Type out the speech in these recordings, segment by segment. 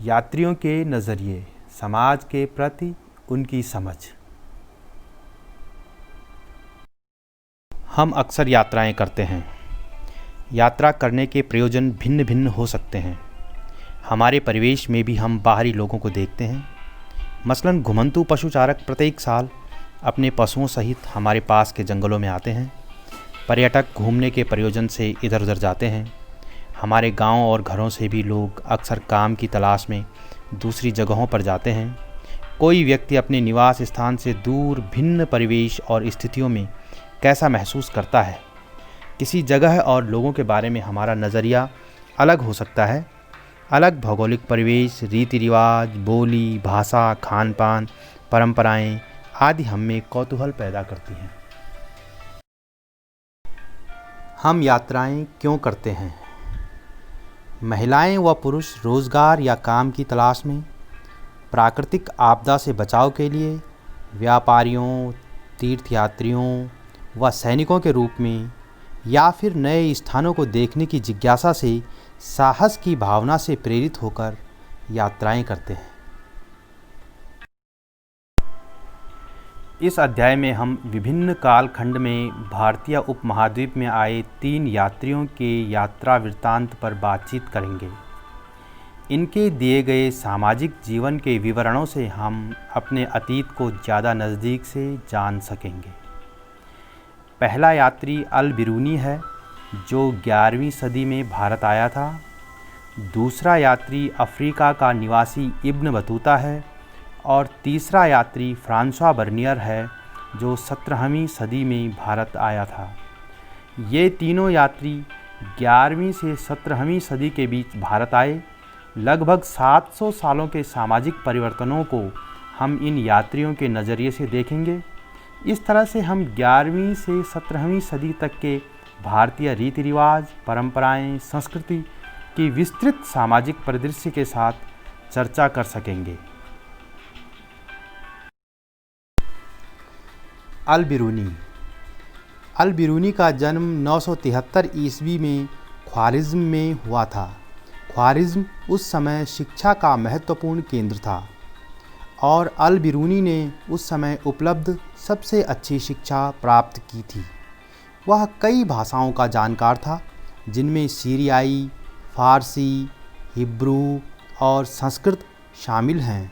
यात्रियों के नज़रिए, समाज के प्रति उनकी समझ। हम अक्सर यात्राएं करते हैं। यात्रा करने के प्रयोजन भिन्न भिन्न हो सकते हैं। हमारे परिवेश में भी हम बाहरी लोगों को देखते हैं। मसलन घुमंतू पशुचारक प्रत्येक साल अपने पशुओं सहित हमारे पास के जंगलों में आते हैं। पर्यटक घूमने के प्रयोजन से इधर उधर जाते हैं। हमारे गांव और घरों से भी लोग अक्सर काम की तलाश में दूसरी जगहों पर जाते हैं। कोई व्यक्ति अपने निवास स्थान से दूर भिन्न परिवेश और स्थितियों में कैसा महसूस करता है। किसी जगह और लोगों के बारे में हमारा नज़रिया अलग हो सकता है। अलग भौगोलिक परिवेश, रीति रिवाज, बोली, भाषा, खान पान, परंपराएं आदि हम में कौतूहल पैदा करती हैं। हम यात्राएं क्यों करते हैं? महिलाएं व पुरुष रोज़गार या काम की तलाश में, प्राकृतिक आपदा से बचाव के लिए, व्यापारियों, तीर्थयात्रियों व सैनिकों के रूप में, या फिर नए स्थानों को देखने की जिज्ञासा से, साहस की भावना से प्रेरित होकर यात्राएं करते हैं। इस अध्याय में हम विभिन्न कालखंड में भारतीय उपमहाद्वीप में आए 3 यात्रियों के यात्रा वृत्तांत पर बातचीत करेंगे। इनके दिए गए सामाजिक जीवन के विवरणों से हम अपने अतीत को ज़्यादा नज़दीक से जान सकेंगे। पहला यात्री अल बिरूनी है, जो 11वीं सदी में भारत आया था। दूसरा यात्री अफ्रीका का निवासी इब्न बतूता है और तीसरा यात्री फ्रांसवा बर्नियर है, जो 17वीं सदी में भारत आया था। ये तीनों यात्री 11वीं से 17वीं सदी के बीच भारत आए। लगभग 700 सालों के सामाजिक परिवर्तनों को हम इन यात्रियों के नज़रिए से देखेंगे। इस तरह से हम 11वीं से 17वीं सदी तक के भारतीय रीति रिवाज, परंपराएं, संस्कृति की विस्तृत सामाजिक परिदृश्य के साथ चर्चा कर सकेंगे। अल बिरूनी का जन्म 973 ईस्वी में ख्वारिज़्म में हुआ था। ख्वारिज़्म उस समय शिक्षा का महत्वपूर्ण केंद्र था और अल बिरूनी ने उस समय उपलब्ध सबसे अच्छी शिक्षा प्राप्त की थी। वह कई भाषाओं का जानकार था, जिनमें सीरियाई, फ़ारसी, हिब्रू और संस्कृत शामिल हैं।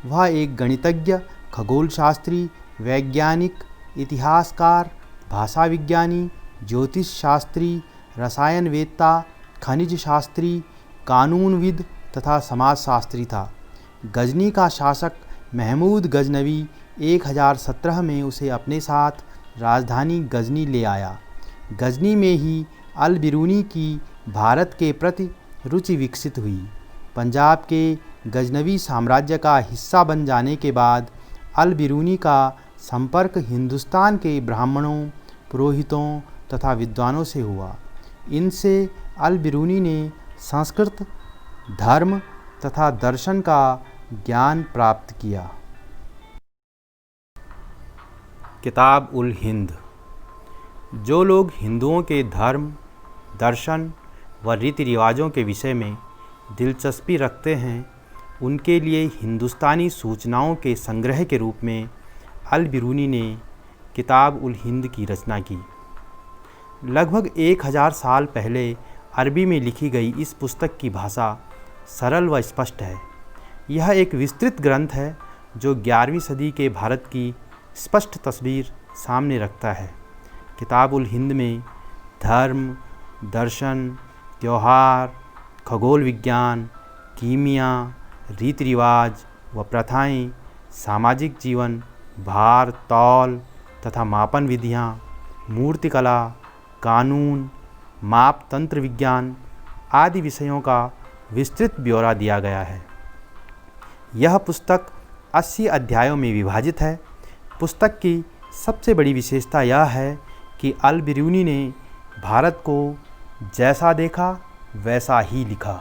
वह एक गणितज्ञ, खगोलशास्त्री, वैज्ञानिक, इतिहासकार, भाषा विज्ञानी, ज्योतिष शास्त्री, रसायनवेत्ता, खनिज शास्त्री, कानूनविद तथा समाजशास्त्री था। गजनी का शासक महमूद गजनवी 1017 में उसे अपने साथ राजधानी गजनी ले आया। गजनी में ही अल बिरूनी की भारत के प्रति रुचि विकसित हुई। पंजाब के गजनवी साम्राज्य का हिस्सा बन जाने के बाद अल बिरूनी का संपर्क हिंदुस्तान के ब्राह्मणों, पुरोहितों तथा विद्वानों से हुआ। इनसे अल बिरूनी ने संस्कृत, धर्म तथा दर्शन का ज्ञान प्राप्त किया। किताब उल हिंद। जो लोग हिंदुओं के धर्म, दर्शन व रीति रिवाजों के विषय में दिलचस्पी रखते हैं, उनके लिए हिंदुस्तानी सूचनाओं के संग्रह के रूप में अल बिरूनी ने किताब उल हिंद की रचना की। लगभग 1000 साल पहले अरबी में लिखी गई इस पुस्तक की भाषा सरल व स्पष्ट है। यह एक विस्तृत ग्रंथ है जो 11वीं सदी के भारत की स्पष्ट तस्वीर सामने रखता है। किताब उल हिंद में धर्म, दर्शन, त्यौहार, खगोल विज्ञान, कीमिया, रीति रिवाज व प्रथाएं, सामाजिक जीवन, भार तौल तथा मापन विधियाँ, मूर्तिकला, कानून, माप तंत्र विज्ञान आदि विषयों का विस्तृत ब्यौरा दिया गया है। यह पुस्तक 80 अध्यायों में विभाजित है। पुस्तक की सबसे बड़ी विशेषता यह है कि अल बिरूनी ने भारत को जैसा देखा वैसा ही लिखा।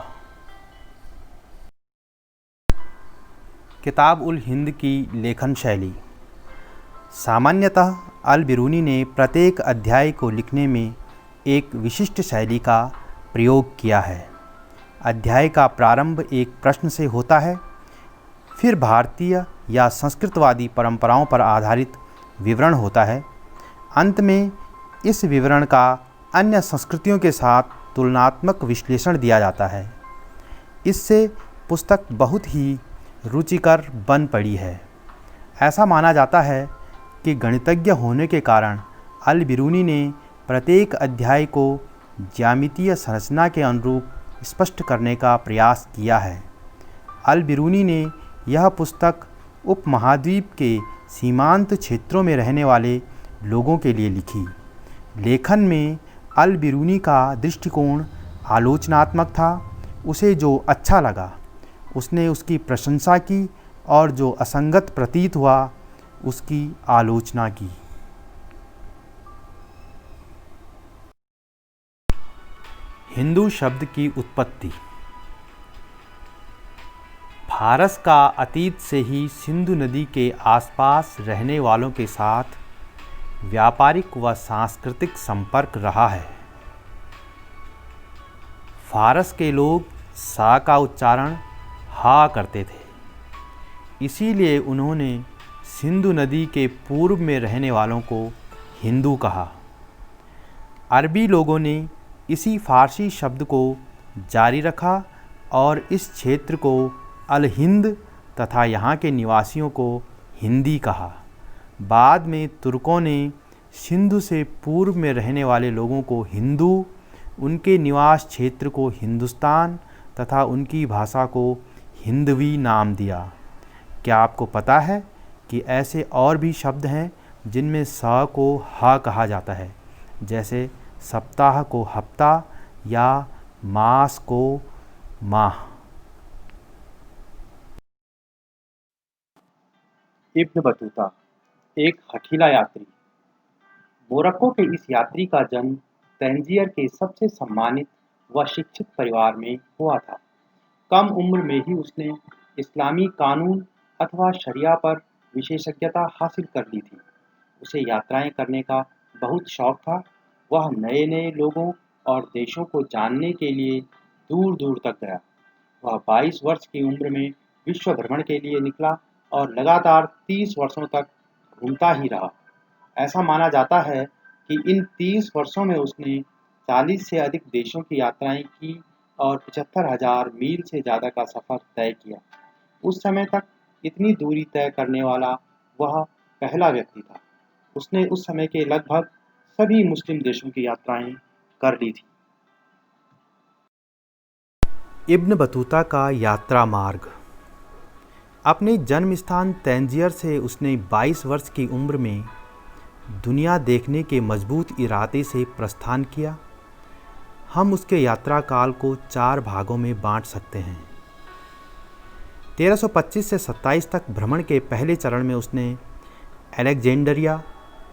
किताब उल हिंद की लेखन शैली। सामान्यतः अल बिरूनी ने प्रत्येक अध्याय को लिखने में एक विशिष्ट शैली का प्रयोग किया है। अध्याय का प्रारंभ एक प्रश्न से होता है, फिर भारतीय या संस्कृतवादी परंपराओं पर आधारित विवरण होता है। अंत में इस विवरण का अन्य संस्कृतियों के साथ तुलनात्मक विश्लेषण दिया जाता है। इससे पुस्तक बहुत ही रुचिकर बन पड़ी है। ऐसा माना जाता है कि गणितज्ञ होने के कारण अल बिरूनी ने प्रत्येक अध्याय को ज्यामितीय संरचना के अनुरूप स्पष्ट करने का प्रयास किया है। अल बिरूनी ने यह पुस्तक उपमहाद्वीप के सीमांत क्षेत्रों में रहने वाले लोगों के लिए लिखी। लेखन में अल बिरूनी का दृष्टिकोण आलोचनात्मक था। उसे जो अच्छा लगा उसने उसकी प्रशंसा की और जो असंगत प्रतीत हुआ उसकी आलोचना की। हिंदू शब्द की उत्पत्ति। फारस का अतीत से ही सिंधु नदी के आसपास रहने वालों के साथ व्यापारिक व सांस्कृतिक संपर्क रहा है। फारस के लोग सा का उच्चारण हा करते थे, इसीलिए उन्होंने सिंधु नदी के पूर्व में रहने वालों को हिंदू कहा। अरबी लोगों ने इसी फारसी शब्द को जारी रखा और इस क्षेत्र को अल हिंद तथा यहाँ के निवासियों को हिंदी कहा। बाद में तुर्कों ने सिंधु से पूर्व में रहने वाले लोगों को हिंदू, उनके निवास क्षेत्र को हिंदुस्तान तथा उनकी भाषा को हिंदवी नाम दिया। क्या आपको पता है कि ऐसे और भी शब्द हैं जिनमें स को हा कहा जाता है, जैसे सप्ताह को हफ्ता या मास को माह। इब्न बतूता एक हठीला यात्री। मोरक्को के इस यात्री का जन्म तंजीर के सबसे सम्मानित व शिक्षित परिवार में हुआ था। कम उम्र में ही उसने इस्लामी कानून अथवा शरिया पर विशेषज्ञता हासिल कर ली थी। उसे यात्राएं करने का बहुत शौक था। वह नए नए लोगों और देशों को जानने के लिए दूर दूर तक गया। वह 22 वर्ष की उम्र में विश्व भ्रमण के लिए निकला और लगातार 30 वर्षों तक घूमता ही रहा। ऐसा माना जाता है कि इन 30 वर्षों में उसने 40 से अधिक देशों की यात्राएं की और 75,000 मील से ज़्यादा का सफ़र तय किया। उस समय तक इतनी दूरी तय करने वाला वह पहला व्यक्ति था। उसने उस समय के लगभग सभी मुस्लिम देशों की यात्राएं कर ली थी। इब्न बतूता का यात्रा मार्ग। अपने जन्म स्थान तंजीर से उसने 22 वर्ष की उम्र में दुनिया देखने के मजबूत इरादे से प्रस्थान किया। हम उसके यात्रा काल को 4 भागों में बांट सकते हैं। 1325 से 27 तक भ्रमण के पहले चरण में उसने अलेक्जेंडरिया,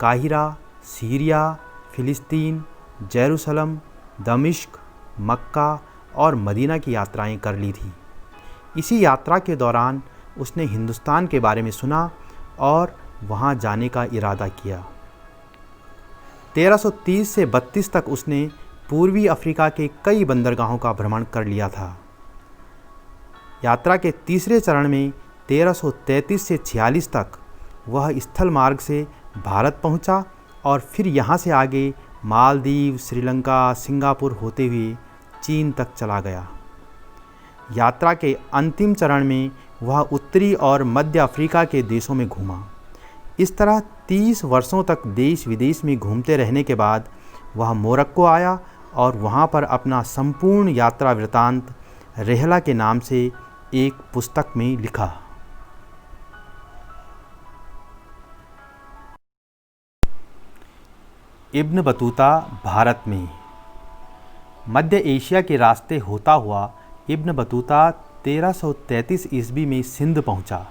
काहिरा, सीरिया, फिलिस्तीन, जेरूसलम, दमिश्क, मक्का और मदीना की यात्राएं कर ली थी। इसी यात्रा के दौरान उसने हिंदुस्तान के बारे में सुना और वहां जाने का इरादा किया। 1330 से 32 तक उसने पूर्वी अफ्रीका के कई बंदरगाहों का भ्रमण कर लिया था। यात्रा के तीसरे चरण में 1333 से 46 तक वह स्थल मार्ग से भारत पहुंचा और फिर यहां से आगे मालदीव, श्रीलंका, सिंगापुर होते हुए चीन तक चला गया। यात्रा के अंतिम चरण में वह उत्तरी और मध्य अफ्रीका के देशों में घूमा। इस तरह 30 वर्षों तक देश विदेश में घूमते रहने के बाद वह मोरक्को आया और वहाँ पर अपना संपूर्ण यात्रा वृतांत रेहला के नाम से एक पुस्तक में लिखा। इब्न बतूता भारत में। मध्य एशिया के रास्ते होता हुआ इब्न बतूता 1333 ईस्वी में सिंध पहुंचा।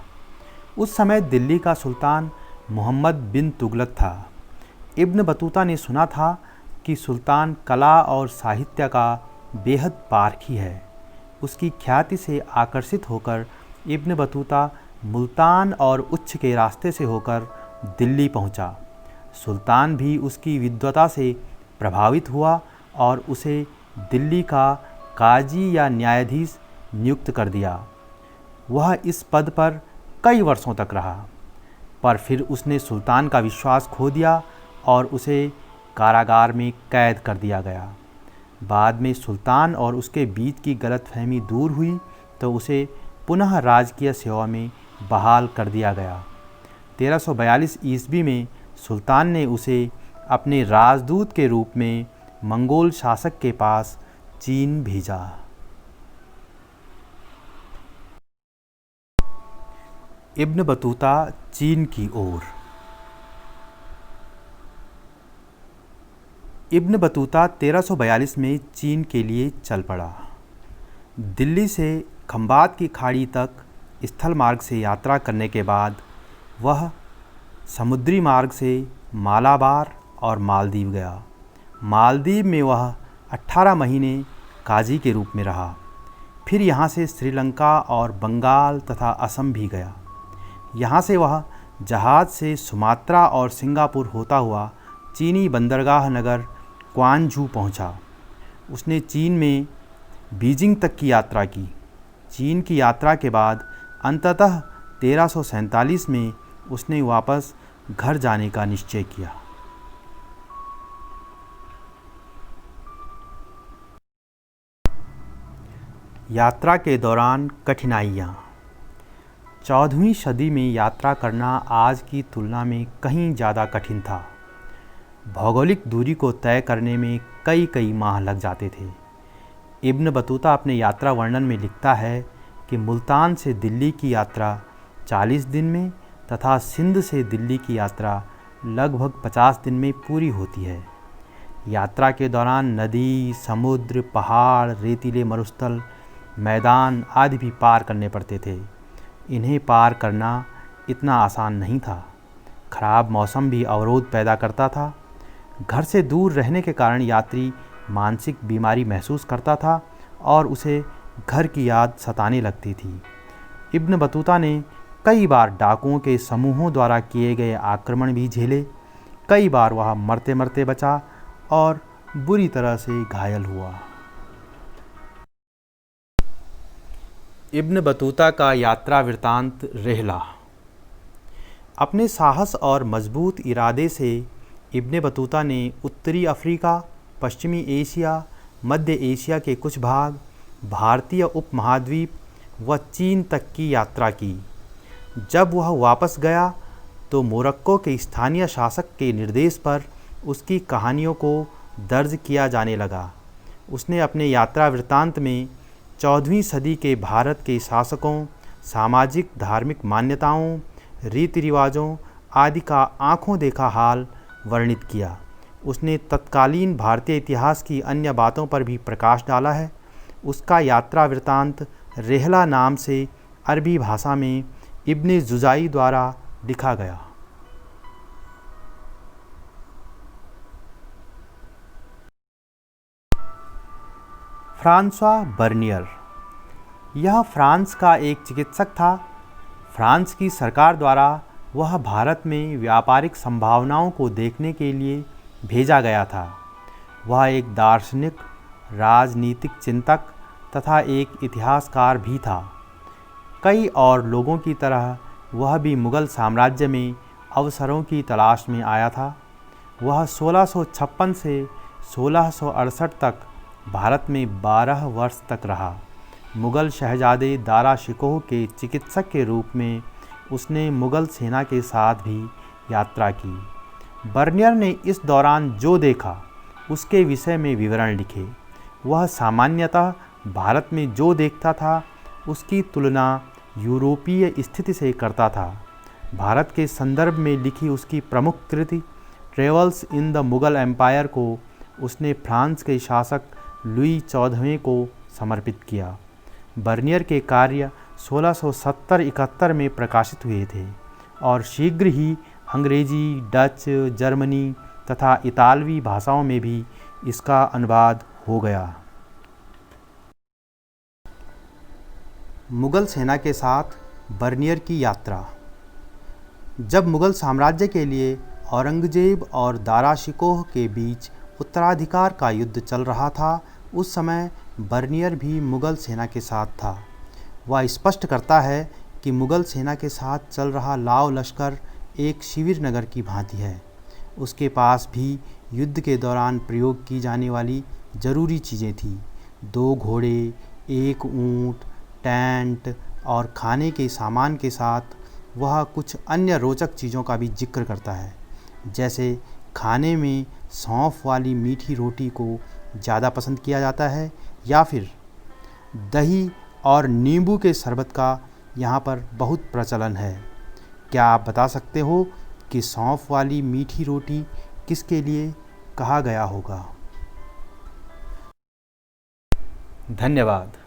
उस समय दिल्ली का सुल्तान मोहम्मद बिन तुगलक था। इब्न बतूता ने सुना था कि सुल्तान कला और साहित्य का बेहद पारखी है। उसकी ख्याति से आकर्षित होकर इब्न बतूता मुल्तान और उच्च के रास्ते से होकर दिल्ली पहुंचा। सुल्तान भी उसकी विद्वता से प्रभावित हुआ और उसे दिल्ली का काजी या न्यायाधीश नियुक्त कर दिया। वह इस पद पर कई वर्षों तक रहा, पर फिर उसने सुल्तान का विश्वास खो दिया और उसे कारागार में कैद कर दिया गया। बाद में सुल्तान और उसके बीच की गलतफहमी दूर हुई तो उसे पुनः राजकीय सेवा में बहाल कर दिया गया। 1342 ईस्वी में सुल्तान ने उसे अपने राजदूत के रूप में मंगोल शासक के पास चीन भेजा। इब्न बतूता चीन की ओर। इब्न बतूता 1342 में चीन के लिए चल पड़ा। दिल्ली से खंबात की खाड़ी तक स्थल मार्ग से यात्रा करने के बाद वह समुद्री मार्ग से मालाबार और मालदीव गया। मालदीव में वह 18 महीने काजी के रूप में रहा। फिर यहाँ से श्रीलंका और बंगाल तथा असम भी गया। यहाँ से वह जहाज़ से सुमात्रा और सिंगापुर होता हुआ चीनी बंदरगाह नगर क्वांझू पहुँचा। उसने चीन में बीजिंग तक की यात्रा की। चीन की यात्रा के बाद अंततः 1347 में उसने वापस घर जाने का निश्चय किया। यात्रा के दौरान कठिनाइयाँ। 14वीं सदी में यात्रा करना आज की तुलना में कहीं ज़्यादा कठिन था। भौगोलिक दूरी को तय करने में कई माह लग जाते थे। इब्न बतूता अपने यात्रा वर्णन में लिखता है कि मुल्तान से दिल्ली की यात्रा 40 दिन में तथा सिंध से दिल्ली की यात्रा लगभग 50 दिन में पूरी होती है। यात्रा के दौरान नदी, समुद्र, पहाड़, रेतीले मरुस्थल, मैदान आदि भी पार करने पड़ते थे। इन्हें पार करना इतना आसान नहीं था। खराब मौसम भी अवरोध पैदा करता था। घर से दूर रहने के कारण यात्री मानसिक बीमारी महसूस करता था और उसे घर की याद सताने लगती थी। इब्न बतूता ने कई बार डाकुओं के समूहों द्वारा किए गए आक्रमण भी झेले। कई बार वह मरते मरते बचा और बुरी तरह से घायल हुआ। इब्न बतूता का यात्रा वृत्तांत रेहला। अपने साहस और मजबूत इरादे से इब्न बतूता ने उत्तरी अफ्रीका, पश्चिमी एशिया, मध्य एशिया के कुछ भाग, भारतीय उपमहाद्वीप व चीन तक की यात्रा की। जब वह वापस गया तो मोरक्को के स्थानीय शासक के निर्देश पर उसकी कहानियों को दर्ज किया जाने लगा। उसने अपने यात्रा वृत्तांत में 14वीं सदी के भारत के शासकों, सामाजिक धार्मिक मान्यताओं, रीति रिवाजों आदि का आँखों देखा हाल वर्णित किया। उसने तत्कालीन भारतीय इतिहास की अन्य बातों पर भी प्रकाश डाला है। उसका यात्रा वृत्तांत रेहला नाम से अरबी भाषा में इब्न जुज़ाई द्वारा लिखा गया। Francois Bernier. यह फ्रांस का एक चिकित्सक था। फ्रांस की सरकार द्वारा वह भारत में व्यापारिक संभावनाओं को देखने के लिए भेजा गया था। वह एक दार्शनिक, राजनीतिक चिंतक तथा एक इतिहासकार भी था। कई और लोगों की तरह वह भी मुग़ल साम्राज्य में अवसरों की तलाश में आया था। वह 1656 से 1668 तक भारत में 12 वर्ष तक रहा। मुग़ल शहजादे दारा शिकोह के चिकित्सक के रूप में उसने मुग़ल सेना के साथ भी यात्रा की। बर्नियर ने इस दौरान जो देखा उसके विषय में विवरण लिखे। वह सामान्यतः भारत में जो देखता था उसकी तुलना यूरोपीय स्थिति से करता था। भारत के संदर्भ में लिखी उसकी प्रमुख कृति travels in the Mughal empire को उसने फ्रांस के शासक लुई 14वें को समर्पित किया। बर्नियर के कार्य 1670-71 में प्रकाशित हुए थे और शीघ्र ही अंग्रेजी, डच, जर्मनी तथा इतालवी भाषाओं में भी इसका अनुवाद हो गया। मुग़ल सेना के साथ बर्नियर की यात्रा। जब मुग़ल साम्राज्य के लिए औरंगजेब और दारा शिकोह के बीच उत्तराधिकार का युद्ध चल रहा था, उस समय बर्नियर भी मुग़ल सेना के साथ था। वह स्पष्ट करता है कि मुग़ल सेना के साथ चल रहा लाव लश्कर एक शिविर नगर की भांति है। उसके पास भी युद्ध के दौरान प्रयोग की जाने वाली ज़रूरी चीज़ें थीं। 2 घोड़े, 1 ऊँट, टेंट और खाने के सामान के साथ वह कुछ अन्य रोचक चीज़ों का भी जिक्र करता है, जैसे खाने में सौंफ वाली मीठी रोटी को ज़्यादा पसंद किया जाता है या फिर दही और नींबू के शरबत का यहाँ पर बहुत प्रचलन है। क्या आप बता सकते हो कि सौंफ वाली मीठी रोटी किसके लिए कहा गया होगा? धन्यवाद।